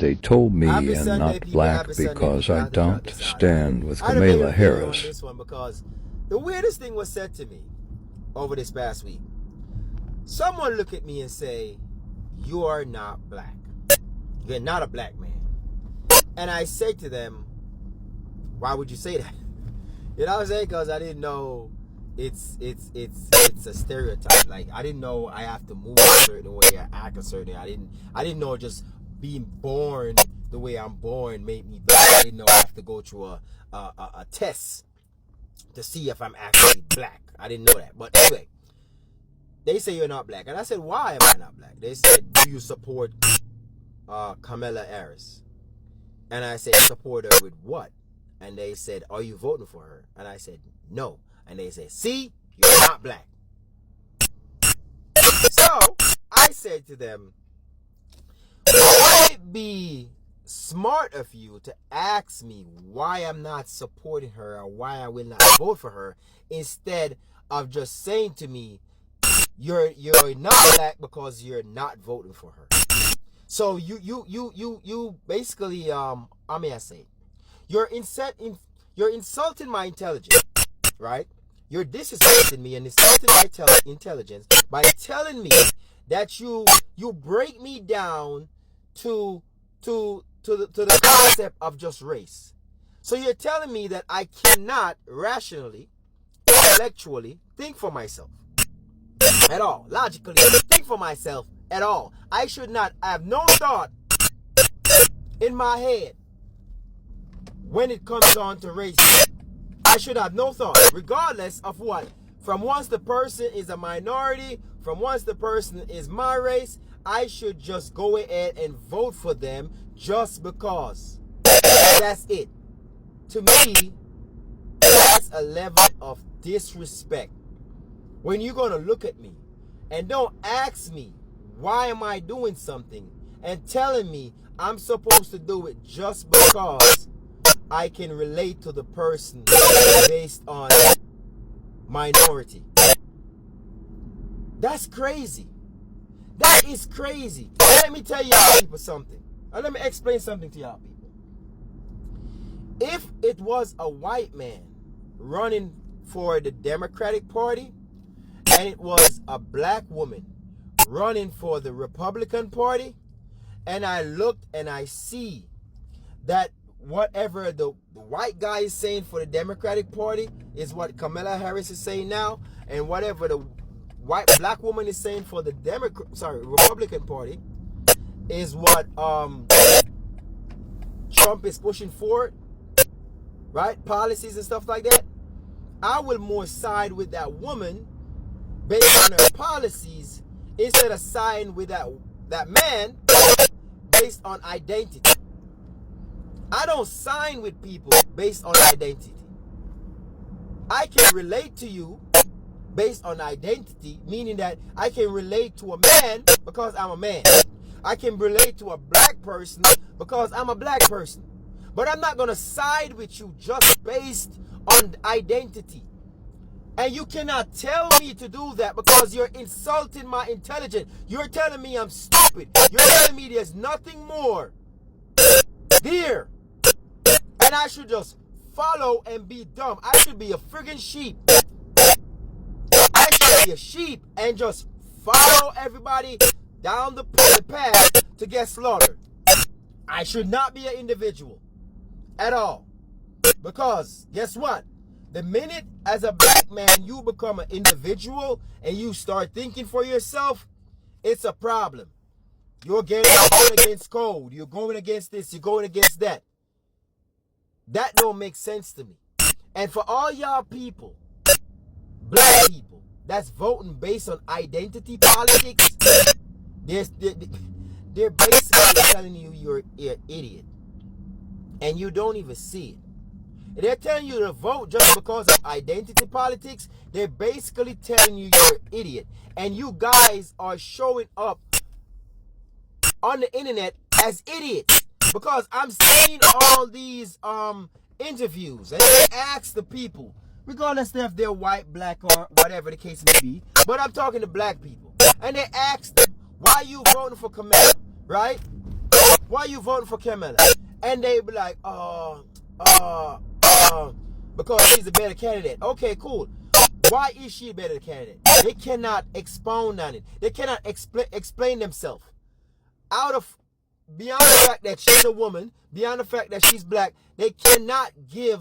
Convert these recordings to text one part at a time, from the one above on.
They told me Happy I'm Sunday, not people. black Happy Sunday, because people. I I have to drop don't this out. stand with I had a bit of Kamala a theory on Harris. this one because the weirdest thing was said to me over this past week. Someone look at me and say, "You are not black. You're not a black man." And I say to them, "Why would you say that?" You know what I'm saying? Because I didn't know it's a stereotype. Like, I didn't know I have to move a certain way or act a certain way. I didn't know just being born the way I'm born made me black. I didn't know I have to go through a test to see if I'm actually black. I didn't know that. But anyway, they say you're not black. And I said, why am I not black? They said, do you support Kamala Harris? And I said, support her with what? And they said, are you voting for her? And I said, no. And they said, see, you're not black. So I said to them, would it be smart of you to ask me why I'm not supporting her or why I will not vote for her, instead of just saying to me, you're not black because you're not voting for her? So you basically how may I say, you're insulting my intelligence, right? You're disrespecting me and insulting my intelligence by telling me that you break me down to the concept of just race. So you're telling me that I cannot rationally, intellectually think for myself at all, logically think for myself at all. I should not have no thought in my head when it comes on to race. I should have no thought, regardless of what. From once the person is a minority, from once the person is my race, I should just go ahead and vote for them just because. That's it. To me, that's a level of disrespect. When you're going to look at me and don't ask me why am I doing something and telling me I'm supposed to do it just because I can relate to the person based on minority. That's crazy. That is crazy. Let me tell y'all people something. Let me explain something to y'all people. If it was a white man running for the Democratic Party and it was a black woman running for the Republican Party, and I looked and I see that whatever the white guy is saying for the Democratic Party is what Kamala Harris is saying now, and whatever the black woman is saying for the Republican Party is what Trump is pushing forward, right? Policies and stuff like that. I will more side with that woman based on her policies instead of siding with that man based on identity. I don't sign with people based on identity. I can relate to you based on identity, meaning that I can relate to a man because I'm a man. I can relate to a black person because I'm a black person. But I'm not going to side with you just based on identity. And you cannot tell me to do that because you're insulting my intelligence. You're telling me I'm stupid. You're telling me there's nothing more there. And I should just follow and be dumb. I should be a friggin' sheep. I should be a sheep and just follow everybody down the path to get slaughtered. I should not be an individual at all. Because guess what? The minute as a black man you become an individual and you start thinking for yourself, it's a problem. You're going against code. You're going against this. You're going against that. That don't make sense to me. And for all y'all people, black people, that's voting based on identity politics, they're basically telling you you're an idiot. And you don't even see it. They're telling you to vote just because of identity politics. They're basically telling you you're an idiot. And you guys are showing up on the internet as idiots. Because I'm seeing all these interviews and they ask the people, regardless if they're white, black, or whatever the case may be, but I'm talking to black people. And they ask them, why are you voting for Kamala, right? why you voting for Kamala? And they be like, because she's a better candidate. Okay, cool. Why is she a better candidate? They cannot expound on it. They cannot explain themselves. Beyond the fact that she's a woman, beyond the fact that she's black, they cannot give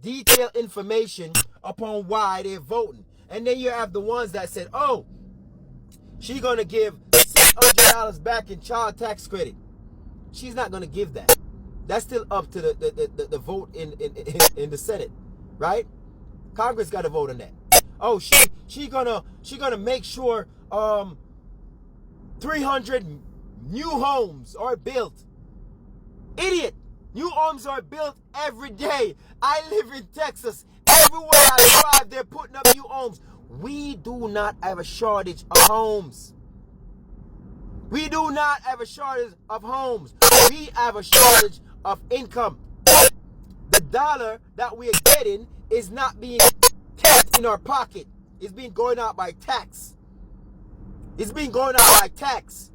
detailed information upon why they're voting. And then you have the ones that said, oh, she's going to give $600 back in child tax credit. She's not going to give that. That's still up to the vote in the Senate, right? Congress got to vote on that. Oh, she gonna make sure 300 new homes are built. Idiot! New homes are built every day. I live in Texas. Everywhere I drive, they're putting up new homes. We do not have a shortage of homes. We do not have a shortage of homes. We have a shortage of income. The dollar that we are getting is not being kept in our pocket. It's being going out by tax. It's being going out by tax.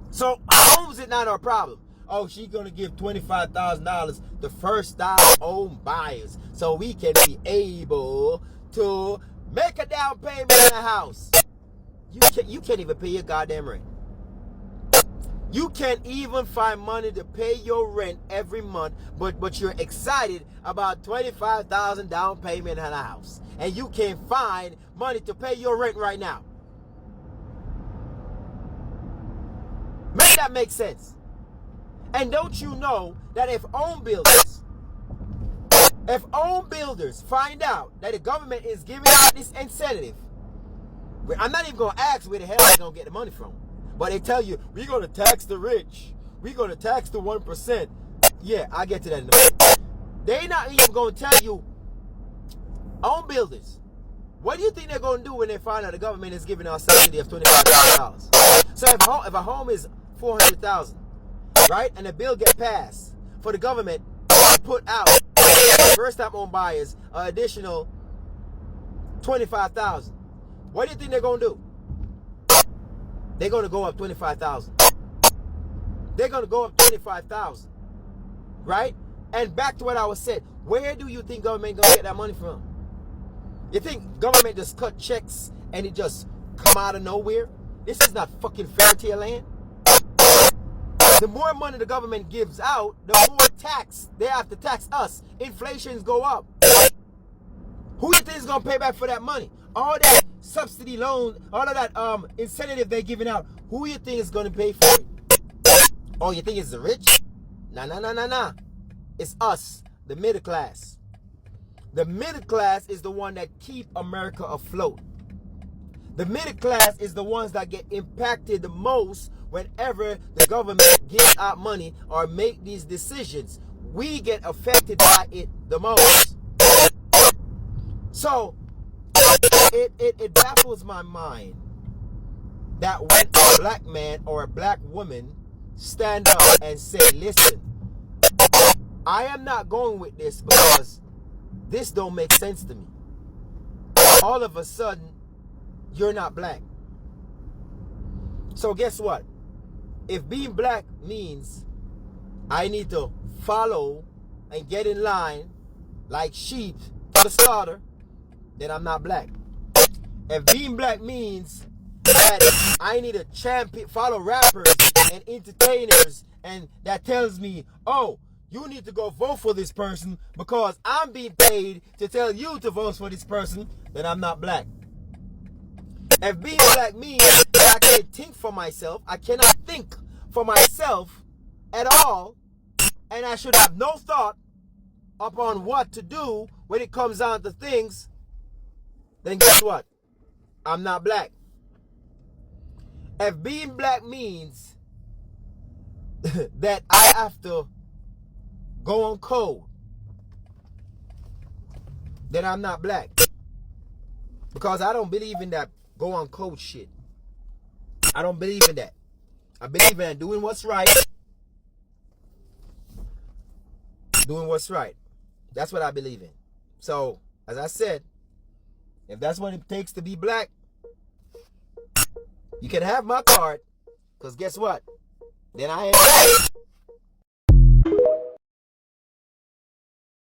So homes is not our problem. Oh, she's going to give $25,000 to first-time home buyers so we can be able to make a down payment in a house. You can't even pay your goddamn rent. You can't even find money to pay your rent every month, but you're excited about $25,000 down payment on a house. And you can't find money to pay your rent right now. Make that make sense. And don't you know that if home builders find out that the government is giving out this incentive, I'm not even going to ask where the hell they're going to get the money from. But they tell you, we're going to tax the rich. We're going to tax the 1%. Yeah, I'll get to that in a minute. They're not even going to tell you, home builders, what do you think they're going to do when they find out the government is giving out a subsidy of $25,000? So if a home is $400,000, right, and the bill gets passed for the government to put out first-time home buyers an additional $25,000, what do you think they're going to do? They're going to go up $25,000. They're going to go up $25,000, right? And back to what I was saying, where do you think government going to get that money from? You think government just cut checks and it just come out of nowhere? This is not fucking fair to your land. The more money the government gives out, the more tax they have to tax us. Inflations go up. Who do you think is going to pay back for that money? All that subsidy loan, all of that incentive they're giving out, who do you think is going to pay for it? Oh, you think it's the rich? Nah. It's us, the middle class. The middle class is the one that keep America afloat. The middle class is the ones that get impacted the most whenever the government gives out money or make these decisions. We get affected by it the most. So, it baffles my mind that when a black man or a black woman stand up and say, listen, I am not going with this because this don't make sense to me. All of a sudden, you're not black. So guess what? If being black means I need to follow and get in line like sheep for the slaughter, then I'm not black. If being black means that I need to champion, follow rappers and entertainers, and that tells me, oh, you need to go vote for this person because I'm being paid to tell you to vote for this person, then I'm not black. If being black means that I can't think for myself, I cannot think for myself at all, and I should have no thought upon what to do when it comes down to things, then guess what? I'm not black. If being black means that I have to go on code, then I'm not black. Because I don't believe in that go on code shit. I don't believe in that. I believe in doing what's right. Doing what's right. That's what I believe in. So, as I said, if that's what it takes to be black, you can have my card. Because guess what? Then I ain't black.